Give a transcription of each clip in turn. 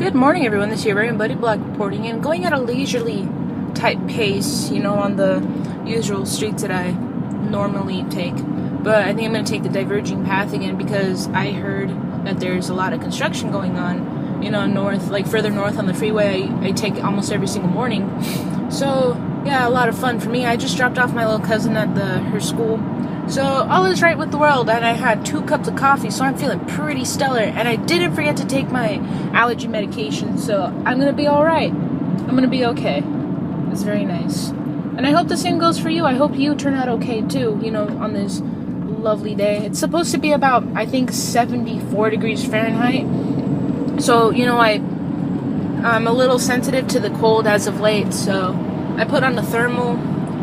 Good morning, everyone. This is your very buddy Blok reporting in, going at a leisurely type pace, on the usual streets that I normally take. But I think I'm going to take the diverging path again because I heard that there's a lot of construction going on, further north on the freeway. I take it almost every single morning. So, yeah, a lot of fun for me. I just dropped off my little cousin at her school. So, all is right with the world, and I had 2 cups of coffee, so I'm feeling pretty stellar, and I didn't forget to take my allergy medication, so I'm gonna be alright. I'm gonna be okay. It's very nice. And I hope the same goes for you. I hope you turn out okay, too, on this lovely day. It's supposed to be about, I think, 74 degrees Fahrenheit. So, I'm a little sensitive to the cold as of late, so I put on the thermal.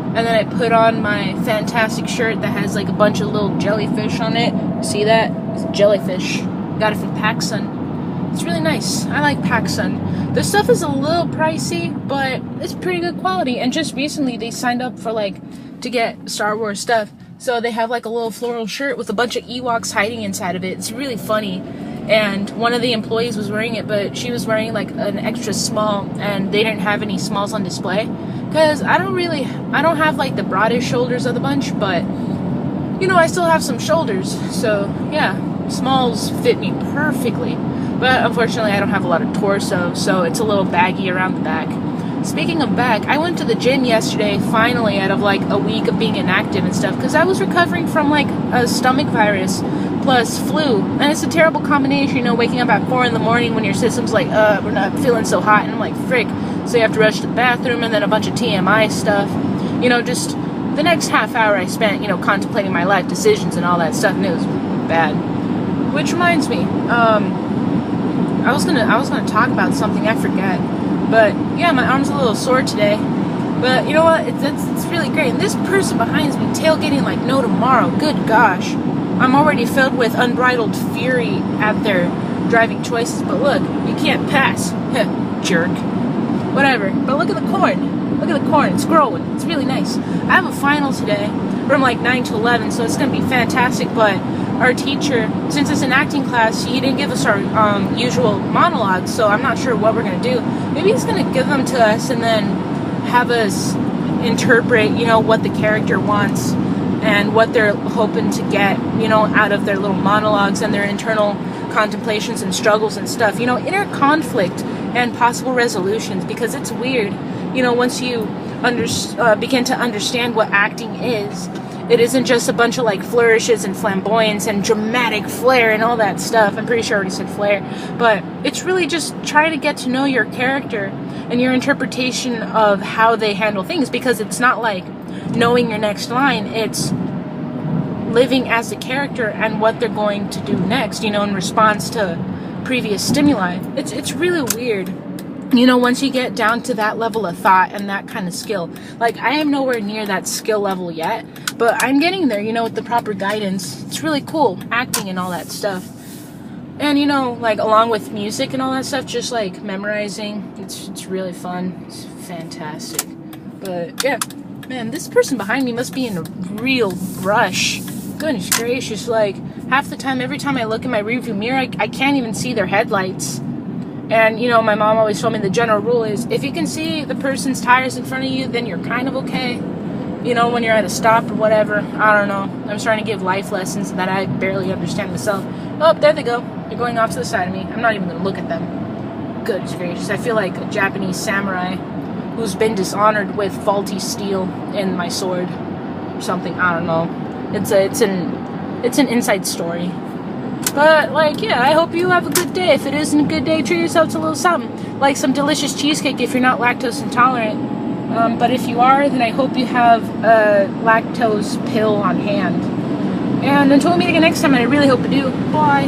And then I put on my fantastic shirt that has like a bunch of little jellyfish on it. See that? It's jellyfish. Got it from PacSun. It's really nice. I like PacSun. The stuff is a little pricey, but it's pretty good quality. And just recently they signed up for to get Star Wars stuff. So they have like a little floral shirt with a bunch of Ewoks hiding inside of it. It's really funny. And one of the employees was wearing it, but she was wearing like an extra small, and they didn't have any smalls on display. Because I don't have like the broadest shoulders of the bunch, but I still have some shoulders. So yeah, smalls fit me perfectly. But unfortunately I don't have a lot of torso, so it's a little baggy around the back. Speaking of back, I went to the gym yesterday, finally, out of like a week of being inactive and stuff, because I was recovering from like a stomach virus plus flu, and it's a terrible combination, waking up at 4 in the morning when your system's like, we're not feeling so hot, and I'm like, frick, so you have to rush to the bathroom, and then a bunch of TMI stuff, just the next half hour I spent, contemplating my life decisions and all that stuff, and it was bad. Which reminds me, I was gonna talk about something, I forget, but yeah, my arm's a little sore today. But you know what? It's really great. And this person behind me tailgating like no tomorrow. Good gosh. I'm already filled with unbridled fury at their driving choices. But look, you can't pass. Jerk. Whatever. But look at the corn. Look at the corn. It's growing. It's really nice. I have a final today from like 9 to 11, so it's going to be fantastic. But our teacher, since it's an acting class, he didn't give us our usual monologues, so I'm not sure what we're going to do. Maybe he's going to give them to us and then have us interpret, what the character wants and what they're hoping to get, out of their little monologues and their internal contemplations and struggles and stuff, inner conflict and possible resolutions, because it's weird, once you begin to understand what acting is. It isn't just a bunch of like flourishes and flamboyance and dramatic flair and all that stuff. I'm pretty sure I already said flair. But it's really just trying to get to know your character and your interpretation of how they handle things, because it's not like knowing your next line. It's living as the character and what they're going to do next, in response to previous stimuli. It's really weird. Once you get down to that level of thought and that kind of skill. Like, I am nowhere near that skill level yet, but I'm getting there, with the proper guidance. It's really cool, acting and all that stuff. And, along with music and all that stuff, just, memorizing, it's really fun. It's fantastic. But, yeah, man, this person behind me must be in a real rush. Goodness gracious, half the time, every time I look in my rearview mirror, I can't even see their headlights. And, my mom always told me the general rule is, if you can see the person's tires in front of you, then you're kind of okay. When you're at a stop or whatever. I don't know. I'm just trying to give life lessons that I barely understand myself. Oh, there they go. They're going off to the side of me. I'm not even going to look at them. Goodness gracious. I feel like a Japanese samurai who's been dishonored with faulty steel in my sword. Or something. I don't know. It's an inside story. But, yeah, I hope you have a good day. If it isn't a good day, treat yourself to a little something. Like some delicious cheesecake if you're not lactose intolerant. But if you are, then I hope you have a lactose pill on hand. And until we meet again next time, and I really hope you do, bye.